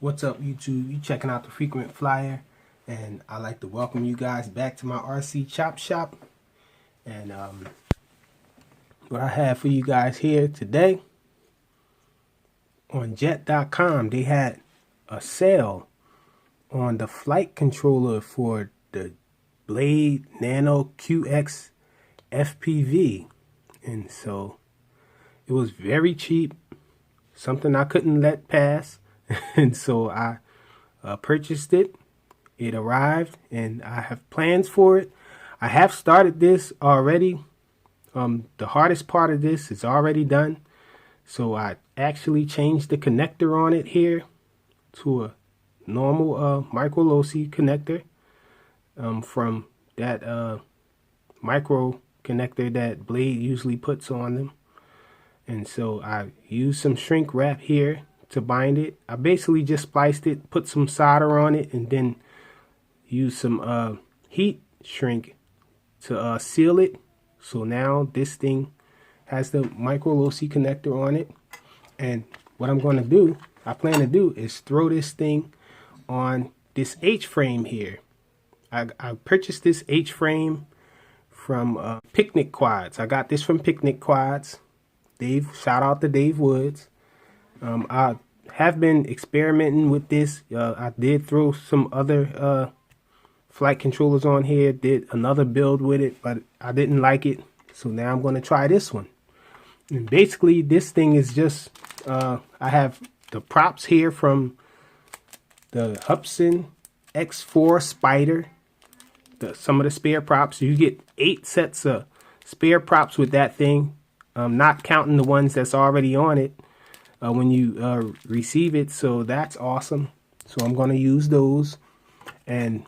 What's up, YouTube? You checking out the Frequent Flyer, and I'd like to welcome you guys back to my RC Chop Shop. And what I have for you guys here today, on jet.com, they had a sale on the flight controller for the Blade Nano QX FPV, and so it was very cheap, something I couldn't let pass. And so I purchased it. It arrived, and I have plans for it. I have started this already. The hardest part of this is already done. So I actually changed the connector on it here to a normal micro low-C connector from that micro connector that Blade usually puts on them. And so I used some shrink wrap here to bind it. I basically just spliced it, put some solder on it, and then use some heat shrink to seal it. So now this thing has the micro low-C connector on it. And what I'm going to do, I plan to do, is throw this thing on this H-frame here. I purchased this H-frame from Picnic Quads. I got this from Picnic Quads. Dave, shout out to Dave Woods. I have been experimenting with this. I did throw some other flight controllers on here, did another build with it, but I didn't like it. So now I'm going to try this one. And basically this thing is just, I have the props here from the Hudson X4 Spider. Some of the spare props. You get 8 sets of spare props with that thing, not counting the ones that's already on it when you receive it. So that's awesome. So I'm going to use those. And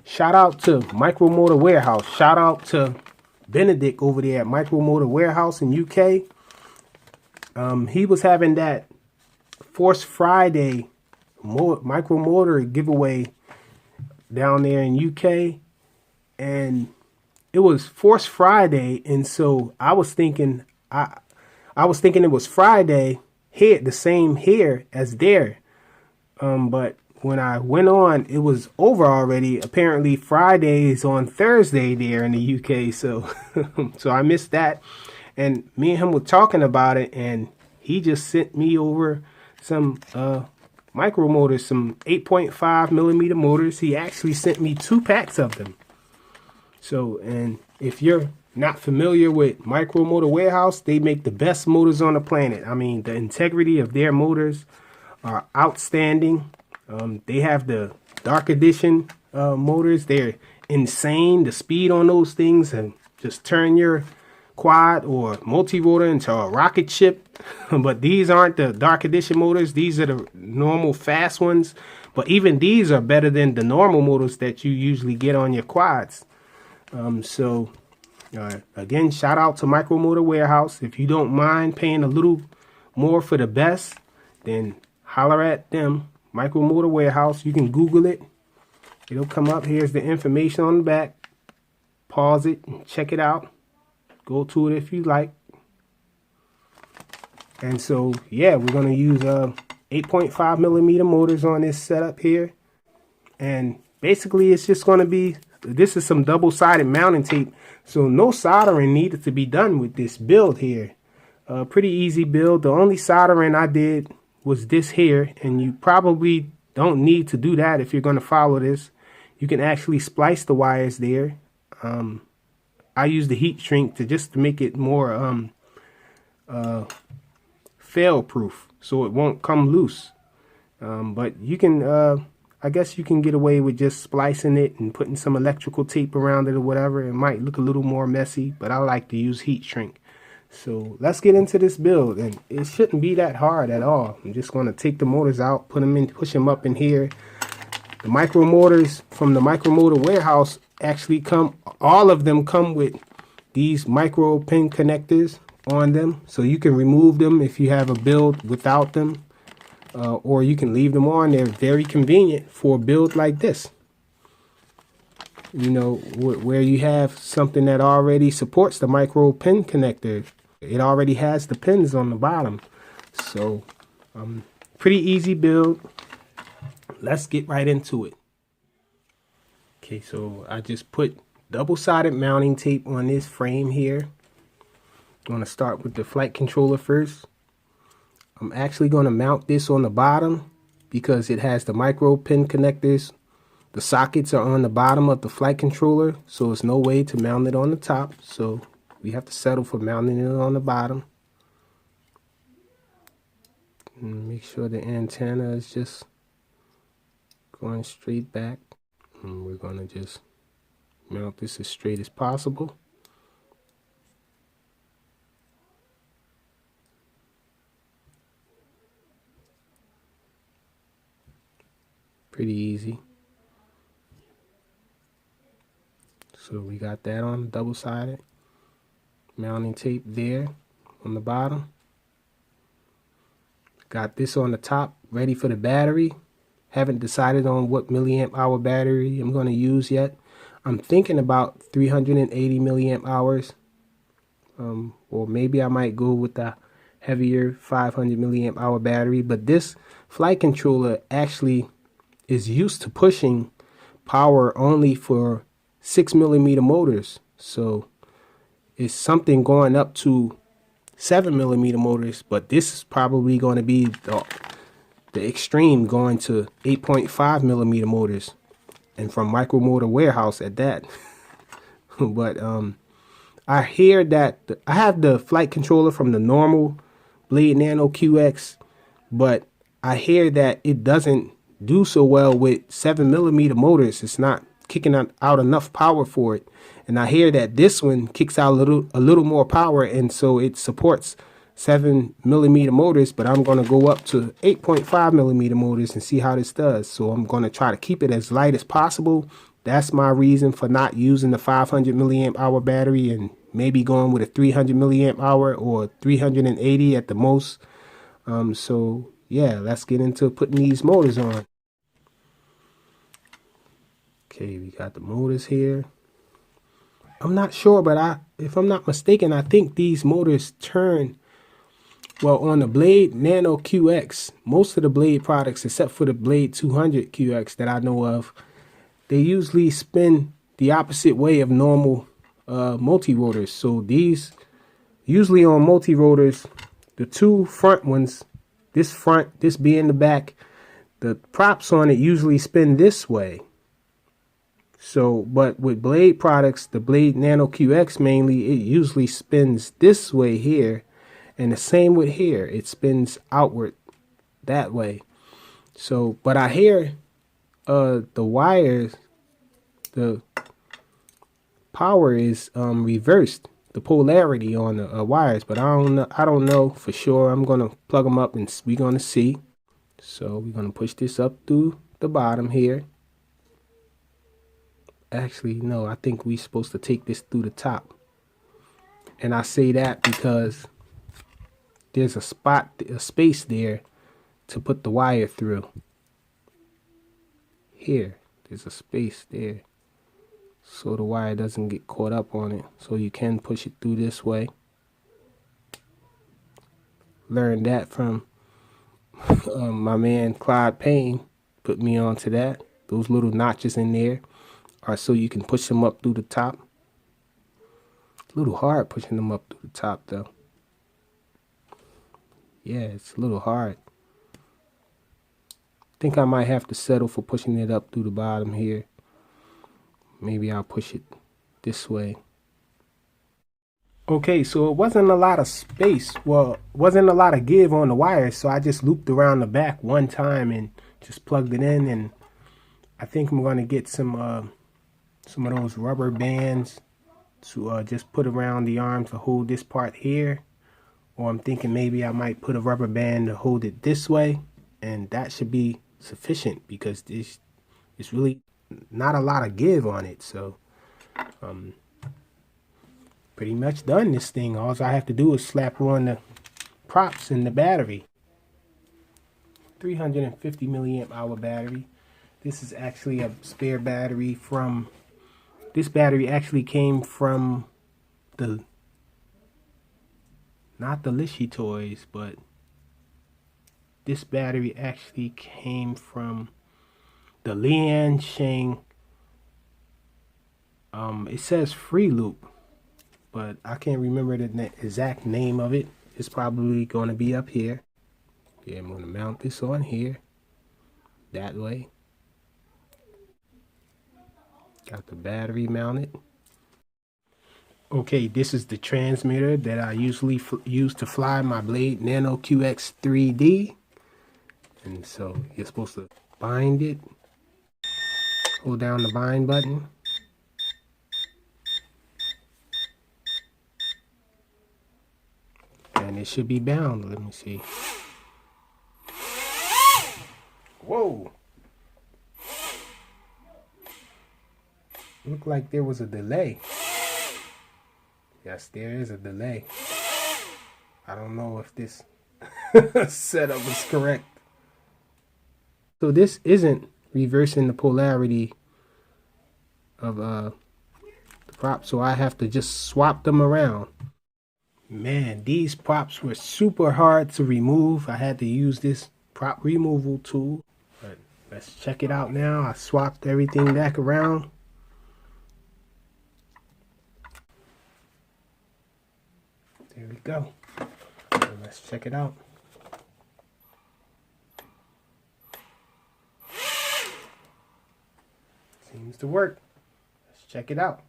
shout out to Micro Motor Warehouse. Shout out to Benedict over there at Micro Motor Warehouse in UK. He was having that Force Friday Micro Motor giveaway down there in UK, and it was Force Friday, and so I was thinking it was Friday here, the same here as there, but when I went on, it was over already. Apparently Friday is on Thursday there in the UK, so so I missed that. And me and him were talking about it, and he just sent me over some micro motors, some 8.5 millimeter motors. He actually sent me 2 packs of them. So, and if you're not familiar with Micro Motor Warehouse, they make the best motors on the planet. I mean, the integrity of their motors are outstanding. They have the Dark Edition motors. They're insane. The speed on those things, and just turn your quad or multi-rotor into a rocket ship. But these aren't the Dark Edition motors. These are the normal fast ones. But even these are better than the normal motors that you usually get on your quads. Again, shout out to Micro Motor Warehouse. If you don't mind paying a little more for the best, then holler at them. Micro Motor Warehouse. You can Google it. It'll come up. Here's the information on the back. Pause it and check it out. Go to it if you like. And so, yeah, we're going to use 8.5 millimeter motors on this setup here. And basically, it's just going to be, this is some double-sided mounting tape. So no soldering needed to be done with this build here. Pretty easy build. The only soldering I did was this here. And you probably don't need to do that if you're going to follow this. You can actually splice the wires there. I use the heat shrink to make it more fail-proof, so it won't come loose. But you can, I guess you can get away with just splicing it and putting some electrical tape around it or whatever. It might look a little more messy, but I like to use heat shrink. So let's get into this build, and it shouldn't be that hard at all. I'm just going to take the motors out, put them in, push them up in here. The micro motors from the Micro Motor Warehouse actually come, all of them come with these micro pin connectors on them, so you can remove them if you have a build without them, or you can leave them on. They're very convenient for a build like this, you know, where you have something that already supports the micro pin connector. It already has the pins on the bottom, so Pretty easy build. Let's get right into it. Okay, so I just put double-sided mounting tape on this frame here. I'm going to start with the flight controller first. I'm actually going to mount this on the bottom because it has the micro pin connectors. The sockets are on the bottom of the flight controller, so there's no way to mount it on the top. So we have to settle for mounting it on the bottom. And make sure the antenna is just going straight back. And we're going to just mount this as straight as possible. Pretty easy. So we got that on double-sided mounting tape there on the bottom. Got this on the top ready for the battery. Haven't decided on what milliamp hour battery I'm going to use yet. I'm thinking about 380 milliamp hours. Or maybe I might go with the heavier 500 milliamp hour battery. But this flight controller actually is used to pushing power only for 6mm motors. So it's something going up to 7mm motors, but this is probably going to be the extreme, going to 8.5mm motors, and from Micro Motor Warehouse at that. But I hear that I have the flight controller from the normal Blade Nano QX, but I hear that it doesn't do so well with 7mm motors. It's not kicking out enough power for it. And I hear that this one kicks out a little more power, and so it supports 7mm motors, but I'm going to go up to 8.5mm motors and see how this does. So I'm going to try to keep it as light as possible. That's my reason for not using the 500 milliamp hour battery and maybe going with a 300 milliamp hour or 380 at the most. So yeah, let's get into putting these motors on. Okay, we got the motors here. I'm not sure, but if I'm not mistaken, I think these motors turn, well, on the Blade Nano QX, most of the Blade products, except for the Blade 200 QX that I know of, they usually spin the opposite way of normal multi-rotors. So these, usually on multi-rotors, the two front ones, this front, this being the back, the props on it usually spin this way. So, but with Blade products, the Blade Nano QX mainly, it usually spins this way here. And the same with here, it spins outward that way. So, but I hear the wires, the power is reversed, the polarity on the wires, but I don't know for sure. I'm gonna plug them up and we're gonna see. So we're gonna push this up through the bottom here. Actually, no, I think we're supposed to take this through the top. And I say that because there's a space there to put the wire through. Here, there's a space there, so the wire doesn't get caught up on it. So you can push it through this way. Learned that from my man Clyde Payne, put me onto that. Those little notches in there are so you can push them up through the top. A little hard pushing them up through the top though. Yeah, it's a little hard. Think I might have to settle for pushing it up through the bottom here. Maybe I'll push it this way. Okay, so it wasn't a lot of space. Well, wasn't a lot of give on the wires, so I just looped around the back one time and just plugged it in. And I think I'm going to get some of those rubber bands to just put around the arm to hold this part here. Or I'm thinking maybe I might put a rubber band to hold it this way, and that should be sufficient because this is really not a lot of give on it. So pretty much done this thing. All I have to do is slap on the props and the battery. 350 milliamp hour battery. This is actually a spare battery from, this battery actually came from the, not the Lishy toys, but this battery actually came from the Lian Sheng. It says free loop, but I can't remember the exact name of it. It's probably going to be up here. Yeah, I'm going to mount this on here that way. Got the battery mounted. Okay, this is the transmitter that I usually use to fly my Blade Nano QX 3D. And so you're supposed to bind it. Hold down the bind button. And it should be bound. Let me see. Whoa! Looked like there was a delay. Yes, there is a delay. I don't know if this setup is correct. So this isn't reversing the polarity of the prop, so I have to just swap them around. Man, these props were super hard to remove. I had to use this prop removal tool. But let's check it out now. I swapped everything back around. There we go. So let's check it out. Seems to work. Let's check it out.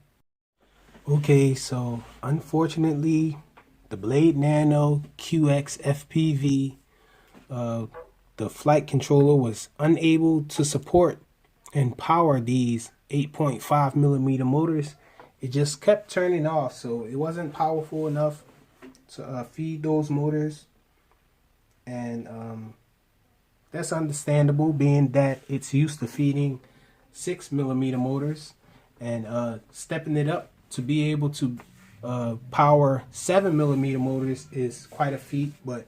Okay, so unfortunately, the Blade Nano QX FPV, the flight controller was unable to support and power these 8.5mm motors. It just kept turning off, so it wasn't powerful enough to feed those motors. And that's understandable, being that it's used to feeding 6mm motors, and stepping it up to be able to power 7mm motors is quite a feat. But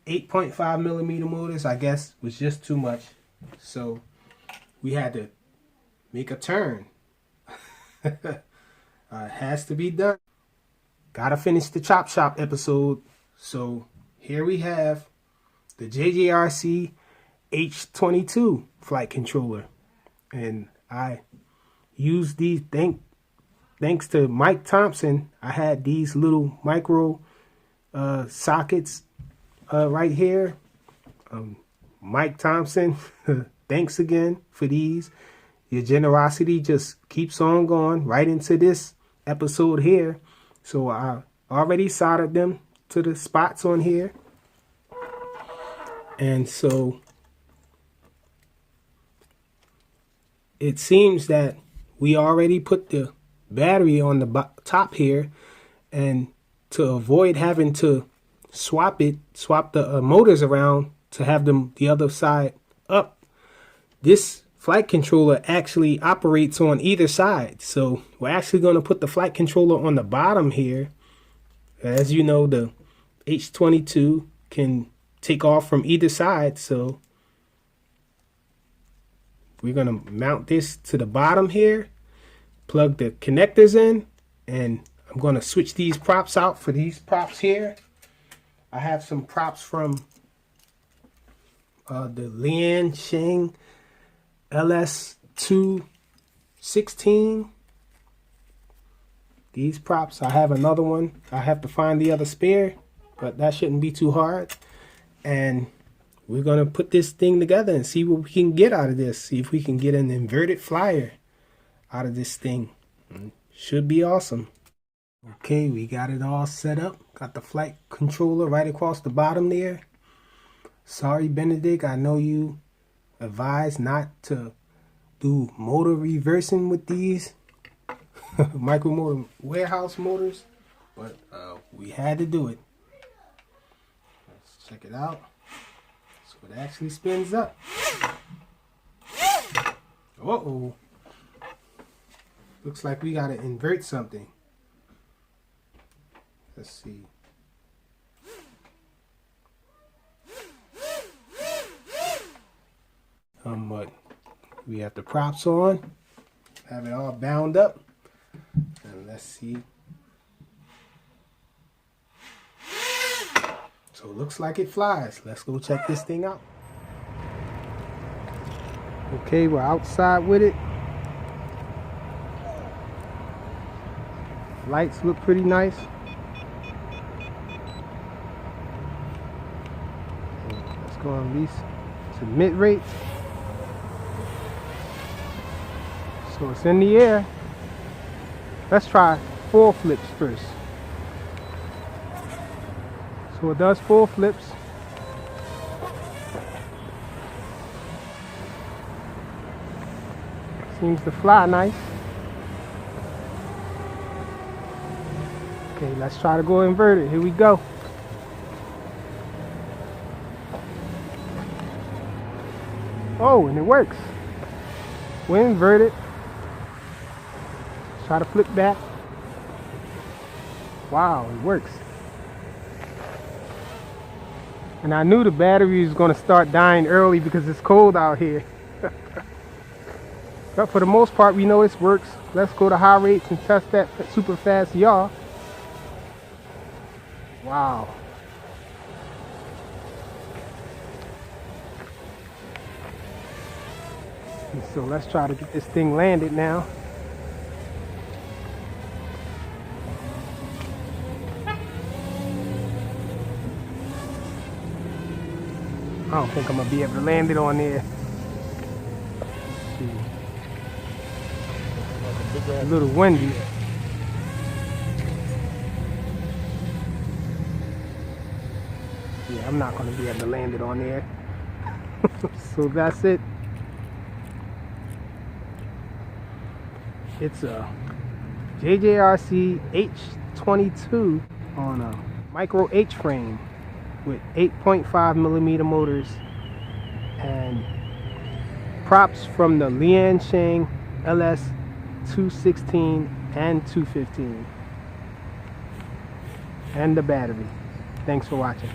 8.5mm motors, I guess, was just too much, so we had to make a turn. It has to be done. Gotta finish the ChopShop episode. So here we have the JJRC H22 flight controller, and I used these thanks to Mike Thompson. I had these little micro sockets right here. Mike Thompson, thanks again for these. Your generosity just keeps on going right into this episode here. So I already soldered them to the spots on here. And so it seems that we already put the battery on the top here, and to avoid having to swap the motors around to have them the other side up, this flight controller actually operates on either side. So we're actually going to put the flight controller on the bottom here. As you know, the H22 can take off from either side, so we're going to mount this to the bottom here, plug the connectors in, and I'm going to switch these props out for these props here. I have some props from the Lian Sheng LS216. These props, I have another one. I have to find the other spare, but that shouldn't be too hard. And we're going to put this thing together and see what we can get out of this. See if we can get an inverted flyer out of this thing. Should be awesome. Okay, we got it all set up. Got the flight controller right across the bottom there. Sorry, Benedict, I know you advised not to do motor reversing with these micro motor warehouse motors, but we had to do it. Let's check it out. So it actually spins up. Uh-oh. Looks like we gotta invert something. Let's see. But we have the props on, have it all bound up, and let's see. So it looks like it flies. Let's go check this thing out. Okay, we're outside with it. Lights look pretty nice. Let's go at least to mid rate. So it's in the air. Let's try 4 flips first. So it does 4 flips. Seems to fly nice. Okay, let's try to go inverted. Here we go. Oh, and it works. We're inverted. Try to flip back. Wow, it works. And I knew the battery was going to start dying early because it's cold out here. But for the most part, we know this works. Let's go to high rates and test that super fast yaw. Wow. And so let's try to get this thing landed now. I don't think I'm gonna be able to land it on there. A little windy. Yeah, I'm not gonna be able to land it on there. So that's it. It's a JJRC H22 on a micro H frame with 8.5 millimeter motors and props from the Liansheng LS 216 and 215 and the battery. Thanks for watching.